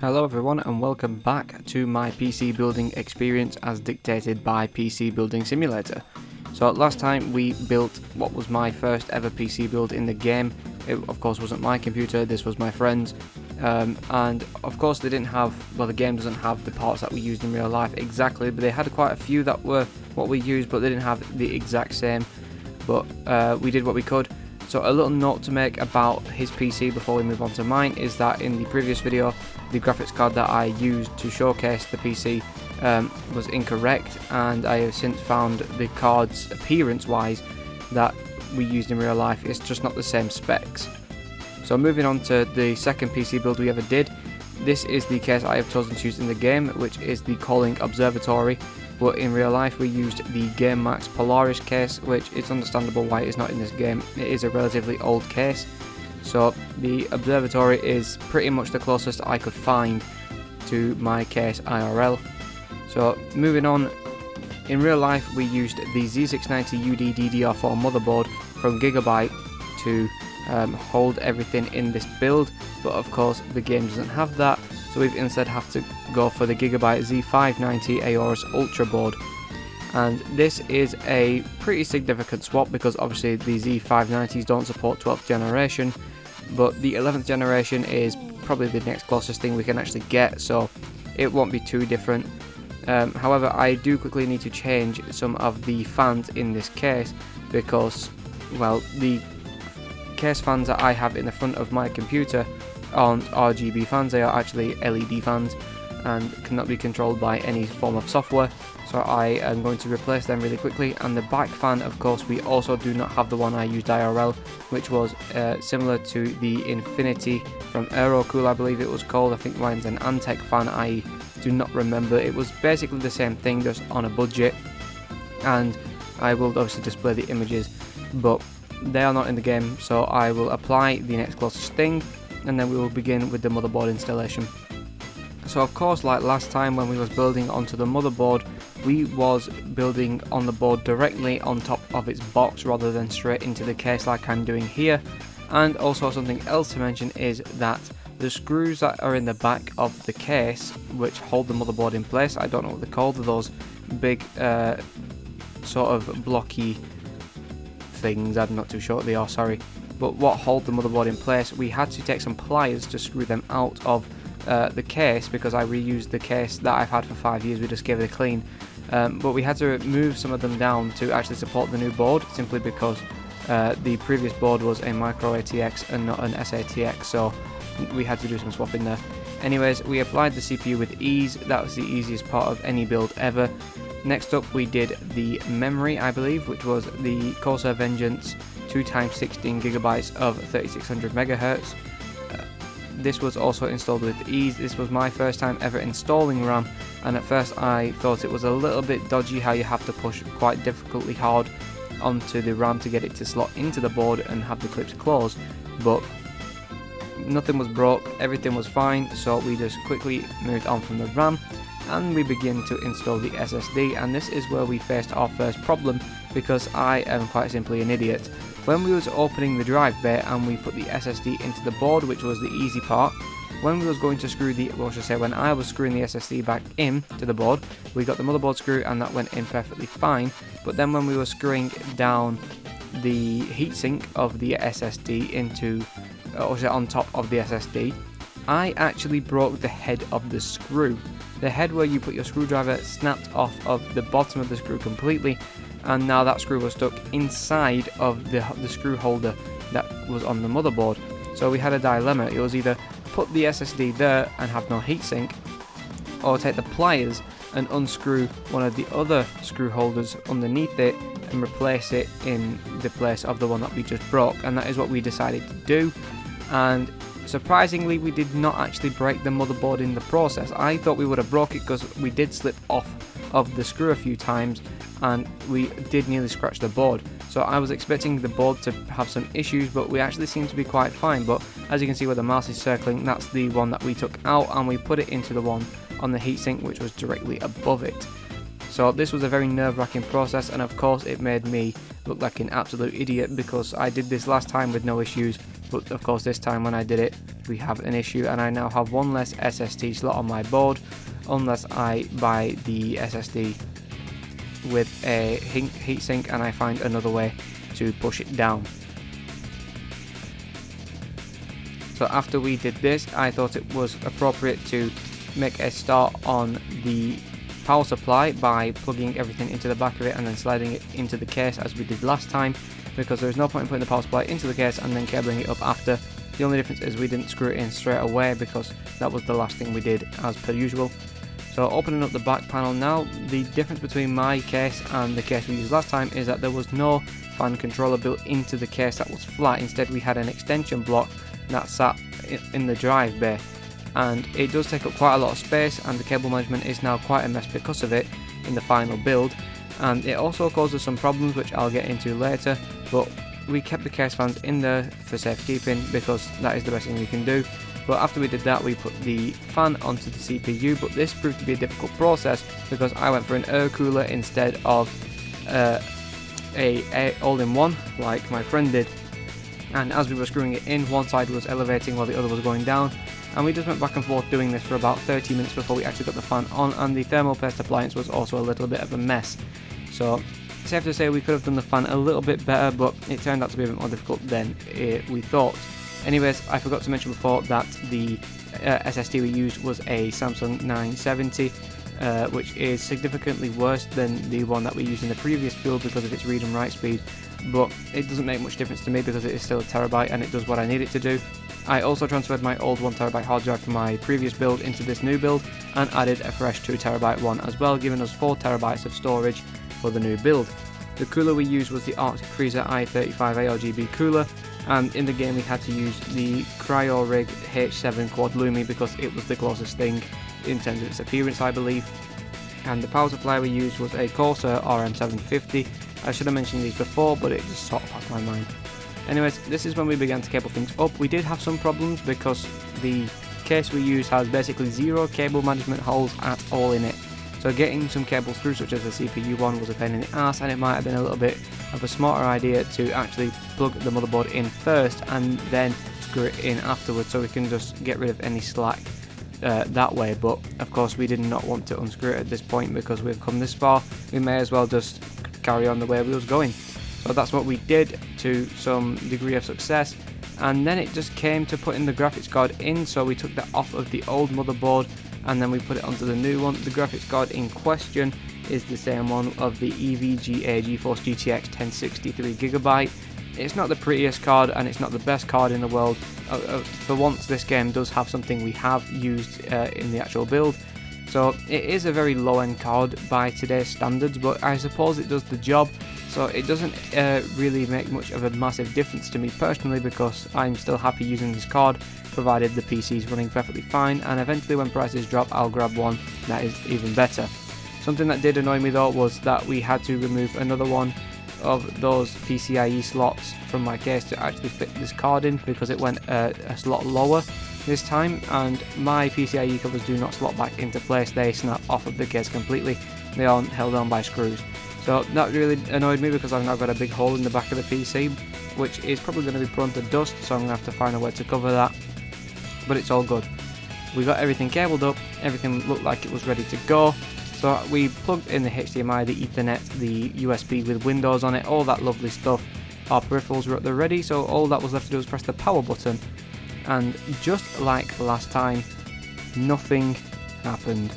Hello everyone and welcome back to my PC building experience as dictated by PC Building Simulator. So last time we built what was my first ever PC build in the game. It of course wasn't my computer, this was my friend's. And of course they didn't have, well, the game doesn't have the parts that we used in real life exactly, but they had quite a few that were what we used, but they didn't have the exact same. But we did what we could. So a little note to make about his PC before we move on to mine is that in the previous video the graphics card that I used to showcase the PC was incorrect, and I have since found the cards appearance wise that we used in real life is just not the same specs. So moving on to the second PC build we ever did, this is the case I have chosen to use in the game, which is the Calling Observatory. But in real life we used the Game Max Polaris case, which is understandable why it is not in this game. It is a relatively old case, so the Observatory is pretty much the closest I could find to my case IRL. So moving on, in real life we used the Z690UD DDR4 motherboard from Gigabyte to hold everything in this build, but of course the game doesn't have that. So we've instead have to go for the Gigabyte Z590 Aorus Ultra board, and this is a pretty significant swap because obviously the Z590s don't support 12th generation, but the 11th generation is probably the next closest thing we can actually get, so it won't be too different. However, I do quickly need to change some of the fans in this case because, well, the case fans that I have in the front of my computer aren't RGB fans, they are actually LED fans and cannot be controlled by any form of software, so I am going to replace them really quickly. And the back fan, of course, we also do not have the one I used IRL, which was similar to the Infinity from Aerocool, I believe it was called. I think mine's an Antec fan, I do not remember. It was basically the same thing, just on a budget, and I will obviously display the images, but they are not in the game, so I will apply the next closest thing and then we will begin with the motherboard installation. So of course, like last time when we was building onto the motherboard, we was building on the board directly on top of its box rather than straight into the case like I'm doing here. And also something else to mention is that the screws that are in the back of the case which hold the motherboard in place, I don't know what they're called, those big sort of blocky things, I'm not too sure what they are, sorry, but what hold the motherboard in place, we had to take some pliers to screw them out of the case because I reused the case that I've had for 5 years, we just gave it a clean, but we had to move some of them down to actually support the new board simply because the previous board was a micro ATX and not an SATX, so we had to do some swapping there. Anyways, we applied the CPU with ease, that was the easiest part of any build ever. Next up we did the memory, I believe, which was the Corsair Vengeance 2x16GB of 3600 MHz. This was also installed with ease. This was my first time ever installing RAM, and at first I thought it was a little bit dodgy how you have to push quite difficultly hard onto the RAM to get it to slot into the board and have the clips close, but nothing was broke, everything was fine, so we just quickly moved on from the RAM and we begin to install the SSD. And this is where we faced our first problem because I am quite simply an idiot. When we was opening the drive bay and we put the SSD into the board, which was the easy part, when we was going to screw the, well, I should say when I was screwing the SSD back in to the board, we got the motherboard screw and that went in perfectly fine, but then when we were screwing down the heatsink of the SSD into, or on top of the SSD, I actually broke the head of the screw. The head where you put your screwdriver snapped off of the bottom of the screw completely, and now that screw was stuck inside of the screw holder that was on the motherboard. So we had a dilemma. It was either put the SSD there and have no heatsink, or take the pliers and unscrew one of the other screw holders underneath it and replace it in the place of the one that we just broke, and that is what we decided to do. And surprisingly, we did not actually break the motherboard in the process. I thought we would have broke it because we did slip off of the screw a few times and we did nearly scratch the board. So I was expecting the board to have some issues, but we actually seem to be quite fine. But as you can see where the mouse is circling, that's the one that we took out and we put it into the one on the heatsink which was directly above it. So this was a very nerve-wracking process, and of course it made me look like an absolute idiot because I did this last time with no issues, but of course this time when I did it we have an issue, and I now have one less SSD slot on my board unless I buy the SSD with a heatsink and I find another way to push it down. So after we did this, I thought it was appropriate to make a start on the power supply by plugging everything into the back of it and then sliding it into the case as we did last time, because there's no point in putting the power supply into the case and then cabling it up after. The only difference is we didn't screw it in straight away because that was the last thing we did as per usual. So opening up the back panel now, the difference between my case and the case we used last time is that there was no fan controller built into the case that was flat. Instead we had an extension block that sat in the drive bay, and it does take up quite a lot of space, and the cable management is now quite a mess because of it in the final build, and it also causes some problems which I'll get into later, but we kept the case fans in there for safekeeping because that is the best thing we can do. But after we did that, we put the fan onto the CPU, but this proved to be a difficult process because I went for an air cooler instead of a all-in-one like my friend did, and as we were screwing it in, one side was elevating while the other was going down, and we just went back and forth doing this for about 30 minutes before we actually got the fan on, and the thermal paste appliance was also a little bit of a mess. So safe to say we could have done the fan a little bit better, but it turned out to be a bit more difficult than we thought. Anyways, I forgot to mention before that the SSD we used was a Samsung 970, which is significantly worse than the one that we used in the previous build because of its read and write speed, but it doesn't make much difference to me because it is still a terabyte and it does what I need it to do. I also transferred my old 1TB hard drive from my previous build into this new build and added a fresh 2TB one as well, giving us 4TB of storage for the new build. The cooler we used was the Arctic Freezer i35 ARGB cooler, and in the game we had to use the CryoRig H7 Quad Lumi because it was the closest thing in terms of its appearance, I believe. And the power supply we used was a Corsair RM750. I should have mentioned these before, but it just sort of passed my mind. Anyways, this is when we began to cable things up. We did have some problems because the case we use has basically zero cable management holes at all in it. So getting some cables through, such as the CPU one, was a pain in the ass, and it might have been a little bit of a smarter idea to actually plug the motherboard in first and then screw it in afterwards, so we can just get rid of any slack that way. But of course we did not want to unscrew it at this point because we've come this far. We may as well just carry on the way we was going. So that's what we did to some degree of success, and then it just came to putting the graphics card in. So we took that off of the old motherboard and then we put it onto the new one. The graphics card in question is the same one of the EVGA GeForce GTX 1063GB. It's not the prettiest card and it's not the best card in the world. For once, this game does have something we have used in the actual build. So it is a very low-end card by today's standards, but I suppose it does the job. So it doesn't really make much of a massive difference to me personally because I'm still happy using this card, provided the PC is running perfectly fine, and eventually when prices drop I'll grab one that is even better. Something that did annoy me though was that we had to remove another one of those PCIe slots from my case to actually fit this card in because it went a slot lower this time, and my PCIe covers do not slot back into place, they snap off of the case completely, they aren't held on by screws. So that really annoyed me because I've now got a big hole in the back of the PC, which is probably going to be prone to dust, so I'm going to have to find a way to cover that, but it's all good. We got everything cabled up, everything looked like it was ready to go. So we plugged in the HDMI, the Ethernet, the USB with Windows on it, all that lovely stuff. Our peripherals were at the ready, so all that was left to do was press the power button. And just like last time, nothing happened.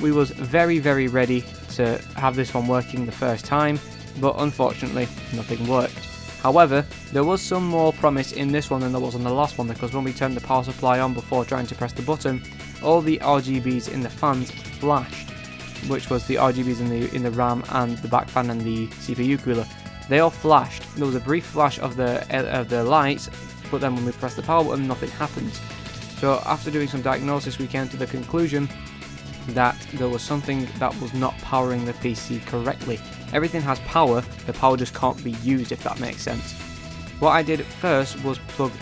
We was very ready to have this one working the first time, but unfortunately nothing worked. However, there was some more promise in this one than there was on the last one, because when we turned the power supply on before trying to press the button, all the RGBs in the fans flashed, which was the RGBs in the RAM and the back fan and the CPU cooler. They all flashed. There was a brief flash of the lights, but then when we pressed the power button, nothing happened. So after doing some diagnosis, we came to the conclusion that there was something that was not powering the PC correctly. Everything has power, the power just can't be used, if that makes sense. What I did first was plug,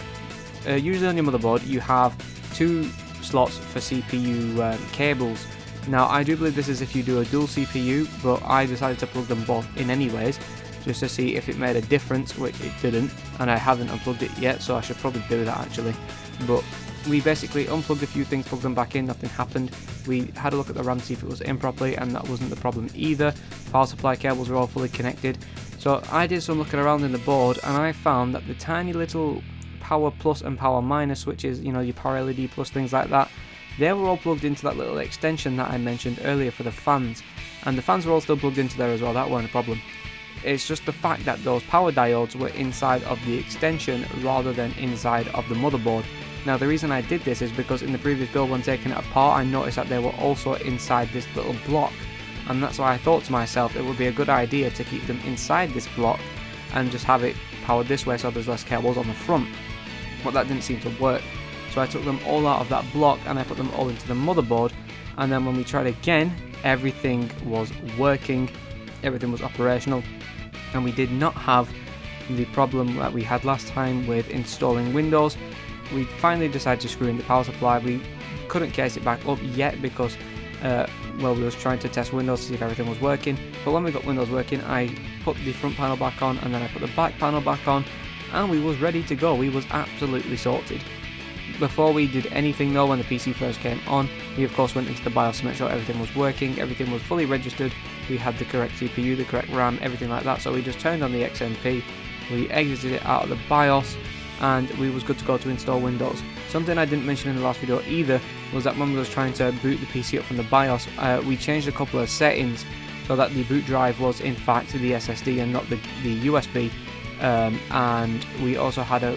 usually on your motherboard you have two slots for CPU cables. Now I do believe this is if you do a dual CPU, but I decided to plug them both in anyways, just to see if it made a difference, which it didn't, and I haven't unplugged it yet, so I should probably do that actually. But we basically unplugged a few things, plugged them back in, nothing happened. We had a look at the RAM to see if it was in properly, and that wasn't the problem either. Power supply cables were all fully connected. So I did some looking around in the board, and I found that the tiny little power plus and power minus switches, you know, your power LED plus, things like that, they were all plugged into that little extension that I mentioned earlier for the fans, and the fans were all still plugged into there as well. That wasn't a problem. It's just the fact that those power diodes were inside of the extension rather than inside of the motherboard. Now the reason I did this is because in the previous build, when taking it apart, I noticed that they were also inside this little block, and that's why I thought to myself it would be a good idea to keep them inside this block and just have it powered this way so there's less cables on the front. But that didn't seem to work, so I took them all out of that block and I put them all into the motherboard, and then when we tried again, everything was working, everything was operational, and we did not have the problem that we had last time with installing Windows. We finally decided to screw in the power supply. We couldn't case it back up yet because well, we was trying to test Windows to see if everything was working, but when we got Windows working, I put the front panel back on and then I put the back panel back on, and we was ready to go. We was absolutely sorted. Before we did anything though, when the PC first came on, we of course went into the BIOS to make sure everything was working, everything was fully registered, we had the correct CPU, the correct RAM, everything like that. So we just turned on the XMP, we exited it out of the BIOS, and we was good to go to install Windows. Something I didn't mention in the last video either was that when we was trying to boot the PC up from the BIOS, we changed a couple of settings so that the boot drive was in fact the SSD and not the USB, and we also had a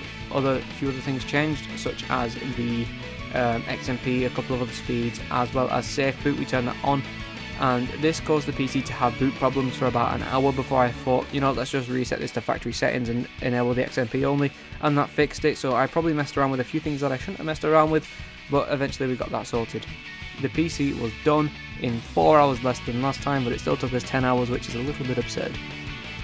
few other things changed, such as the XMP, a couple of other speeds, as well as safe boot. We turned that on, and this caused the PC to have boot problems for about an hour before I thought, you know, let's just reset this to factory settings and enable the XMP only, and that fixed it. So I probably messed around with a few things that I shouldn't have messed around with, but eventually we got that sorted. The PC was done in 4 hours less than last time, but it still took us 10 hours, which is a little bit absurd.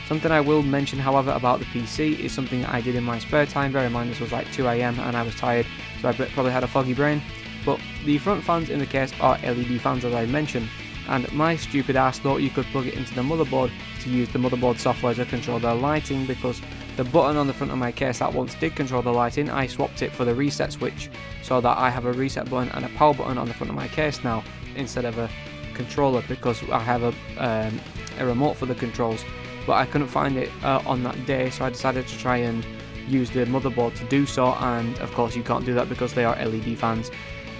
Something I will mention, however, about the PC is something I did in my spare time. Bear in mind this was like 2 AM and I was tired, so I probably had a foggy brain. But the front fans in the case are LED fans, as I mentioned, and my stupid ass thought you could plug it into the motherboard to use the motherboard software to control the lighting, because the button on the front of my case that once did control the lighting, I swapped it for the reset switch, so that I have a reset button and a power button on the front of my case now, instead of a controller, because I have a remote for the controls. But I couldn't find it on that day, so I decided to try and use the motherboard to do so, and of course you can't do that because they are LED fans.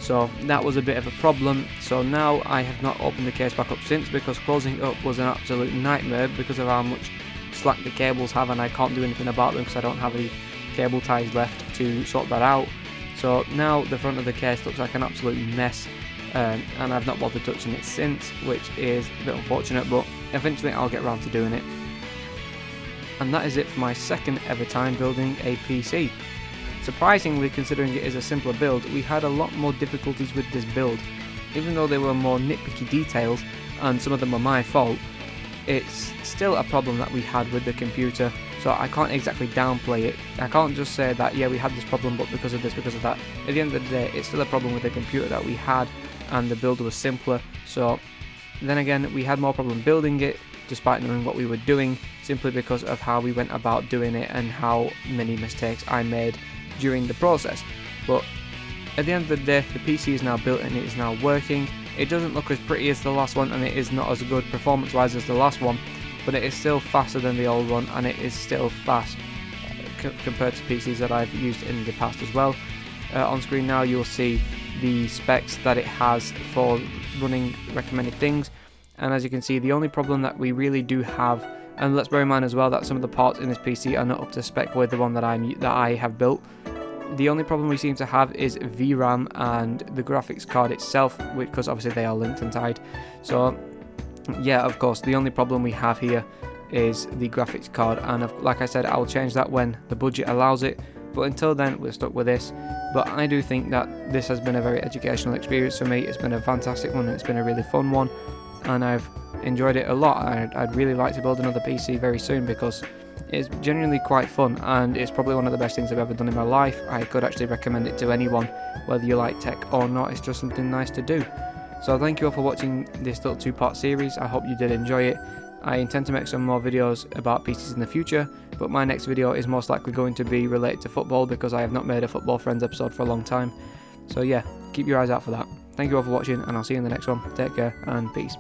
So that was a bit of a problem. So now I have not opened the case back up since, because closing up was an absolute nightmare because of how much slack the cables have, and I can't do anything about them because I don't have any cable ties left to sort that out. So now the front of the case looks like an absolute mess, and I've not bothered touching it since, which is a bit unfortunate, but eventually I'll get around to doing it. And that is it for my second ever time building a PC. Surprisingly, considering it is a simpler build, we had a lot more difficulties with this build. Even though they were more nitpicky details, and some of them were my fault, it's still a problem that we had with the computer, so I can't exactly downplay it. I can't just say that, yeah, we had this problem, but because of this, because of that. At the end of the day, it's still a problem with the computer that we had, and the build was simpler. So then again, we had more problem building it, despite knowing what we were doing, simply because of how we went about doing it and how many mistakes I made during the process. But at the end of the day, the PC is now built and it is now working. It doesn't look as pretty as the last one, and it is not as good performance wise as the last one, but it is still faster than the old one, and it is still fast compared to PCs that I've used in the past as well. On screen now you'll see the specs that it has for running recommended things, and as you can see, the only problem that we really do have, and let's bear in mind as well that some of the parts in this PC are not up to spec with the one that I have built. The only problem we seem to have is VRAM and the graphics card itself, because obviously they are linked and tied. So yeah, of course, the only problem we have here is the graphics card, and like I said, I'll change that when the budget allows it, but until then we're stuck with this. But I do think that this has been a very educational experience for me. It's been a fantastic one, and it's been a really fun one, and I've enjoyed it a lot. I'd really like to build another PC very soon, because it's genuinely quite fun, and it's probably one of the best things I've ever done in my life. I could actually recommend it to anyone, whether you like tech or not. It's just something nice to do. So thank you all for watching this little two-part series. I hope you did enjoy it. I intend to make some more videos about PCs in the future, but my next video is most likely going to be related to football, because I have not made a Football Friends episode for a long time. So yeah, keep your eyes out for that. Thank you all for watching, and I'll see you in the next one. Take care and peace.